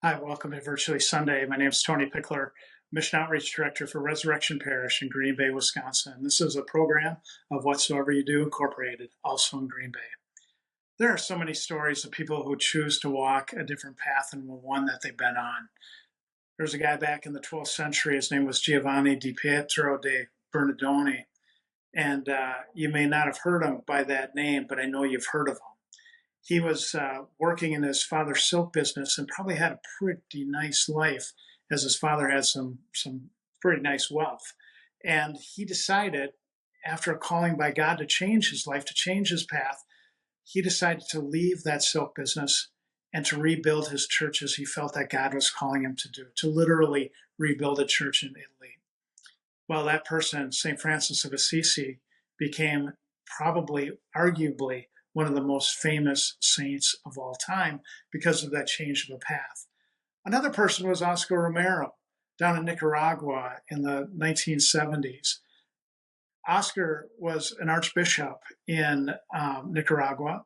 Hi, welcome to Virtually Sunday. My name is Tony Pickler, Mission Outreach Director for Resurrection Parish in Green Bay, Wisconsin. This is a program of Whatsoever You Do Incorporated, also in Green Bay. There are so many stories of people who choose to walk a different path than the one that they've been on. There's a guy back in the 12th century, his name was Giovanni di Pietro de Bernardone, and you may not have heard him by that name, but I know you've heard of him. He was working in his father's silk business and probably had a pretty nice life, as his father had some pretty nice wealth. And he decided, after a calling by God to change his life, to change his path, he decided to leave that silk business and to rebuild his church as he felt that God was calling him to do, to literally rebuild a church in Italy. Well, that person, St. Francis of Assisi, became probably, arguably, one of the most famous saints of all time because of that change of a path. Another person was Oscar Romero down in Nicaragua in the 1970s. Oscar was an archbishop in Nicaragua,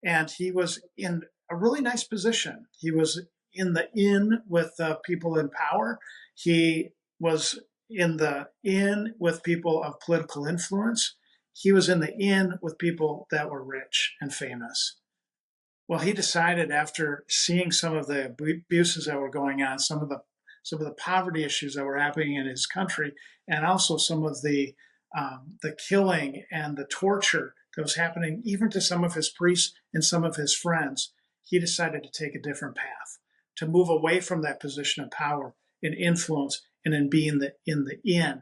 and he was in a really nice position. He was in the inn with people in power. He was in the inn with people of political influence. He was in the inn with people that were rich and famous. Well, he decided, after seeing some of the abuses that were going on, some of the poverty issues that were happening in his country, and also some of the killing and the torture that was happening even to some of his priests and some of his friends, he decided to take a different path, to move away from that position of power and influence and in being in the inn,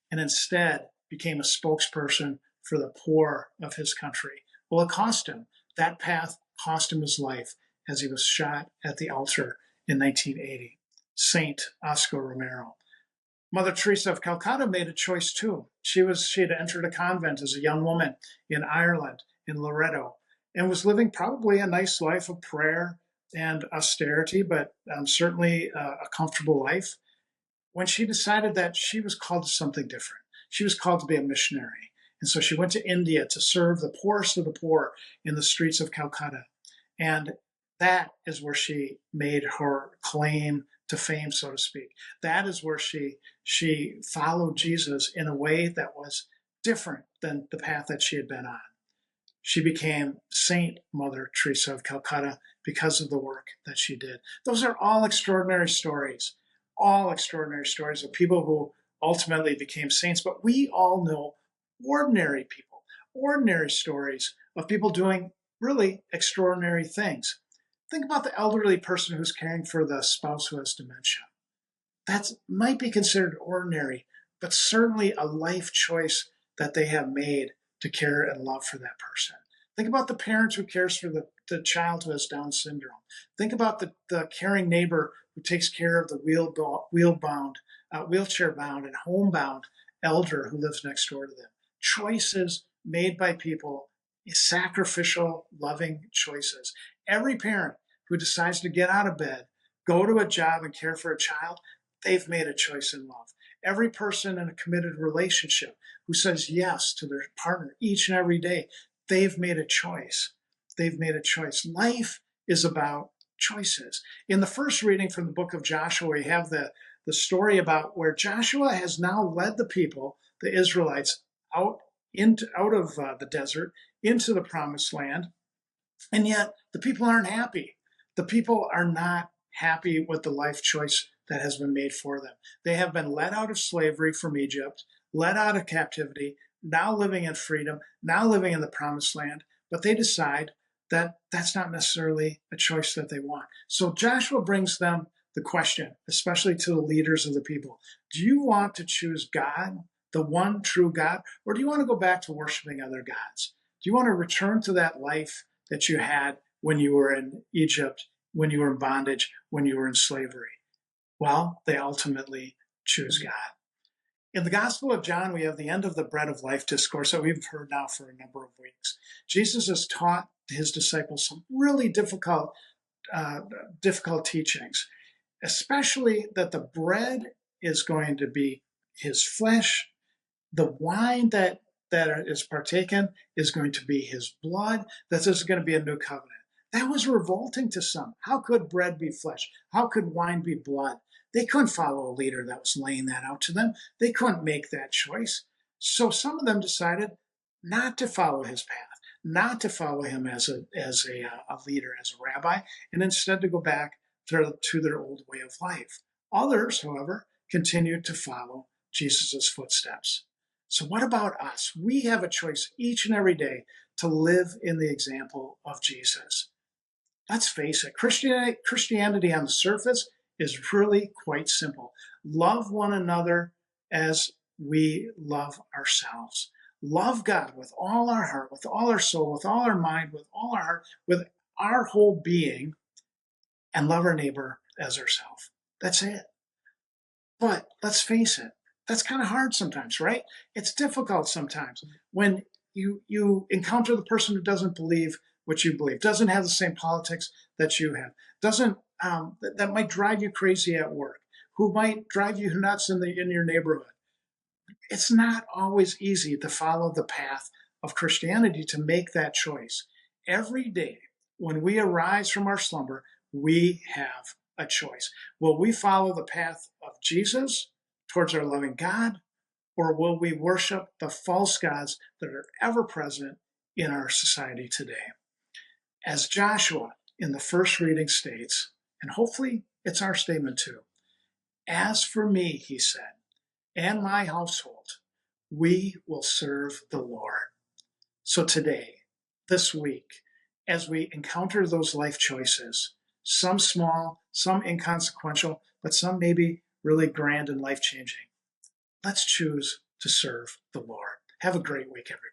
and instead became a spokesperson for the poor of his country. Well, it cost him. That path cost him his life as he was shot at the altar in 1980. Saint Oscar Romero. Mother Teresa of Calcutta made a choice too. She had entered a convent as a young woman in Ireland, in Loreto, and was living probably a nice life of prayer and austerity, but certainly a comfortable life, when she decided that she was called to something different. She was called to be a missionary. And so she went to India to serve the poorest of the poor in the streets of Calcutta. And that is where she made her claim to fame, so to speak. That is where she followed Jesus in a way that was different than the path that she had been on. She became Saint Mother Teresa of Calcutta because of the work that she did. Those are all extraordinary stories of people who ultimately became saints. But we all know ordinary people, ordinary stories of people doing really extraordinary things. Think about the elderly person who's caring for the spouse who has dementia. That might be considered ordinary, but certainly a life choice that they have made to care and love for that person. Think about the parent who cares for the child who has Down syndrome. Think about the caring neighbor who takes care of the wheelchair bound and homebound elder who lives next door to them. Choices made by people, sacrificial, loving choices. Every parent who decides to get out of bed, go to a job, and care for a child, they've made a choice in love. Every person in a committed relationship who says yes to their partner each and every day, they've made a choice. They've made a choice. Life is about choices. In the first reading from the book of Joshua, we have the story about where Joshua has now led the people, the Israelites, out of the desert into the promised land. And yet the people aren't happy. The people are not happy with the life choice that has been made for them. They have been let out of slavery from Egypt, let out of captivity, now living in freedom, now living in the promised land, but they decide that that's not necessarily a choice that they want. So Joshua brings them the question, especially to the leaders of the people. Do you want to choose God, the one true God, or do you want to go back to worshiping other gods? Do you want to return to that life that you had when you were in Egypt, when you were in bondage, when you were in slavery? Well, they ultimately choose God. In the Gospel of John, we have the end of the bread of life discourse that we've heard now for a number of weeks. Jesus has taught his disciples some really difficult teachings, especially that the bread is going to be his flesh, the wine that is partaken is going to be his blood, that this is going to be a new covenant. That was revolting to some. How could bread be flesh? How could wine be blood? They couldn't follow a leader that was laying that out to them. They couldn't make that choice. So some of them decided not to follow his path, not to follow him as a leader, as a rabbi, and instead to go back to their old way of life. Others, however, continued to follow Jesus' footsteps. So what about us? We have a choice each and every day to live in the example of Jesus. Let's face it, Christianity on the surface is really quite simple. Love one another as we love ourselves. Love God with all our heart, with all our soul, with all our mind, with all our heart, with our whole being, and love our neighbor as ourselves. That's it. But let's face it, that's kind of hard sometimes, right? It's difficult sometimes when you encounter the person who doesn't believe what you believe, doesn't have the same politics that you have, doesn't that might drive you crazy at work, who might drive you nuts in your neighborhood. It's not always easy to follow the path of Christianity, to make that choice. Every day when we arise from our slumber, we have a choice. Will we follow the path of Jesus towards our loving God, or will we worship the false gods that are ever present in our society today? As Joshua in the first reading states, and hopefully it's our statement too, as for me, he said, and my household, we will serve the Lord. So today, this week, as we encounter those life choices, some small, some inconsequential, but some maybe really grand and life changing, let's choose to serve the Lord. Have a great week, everybody.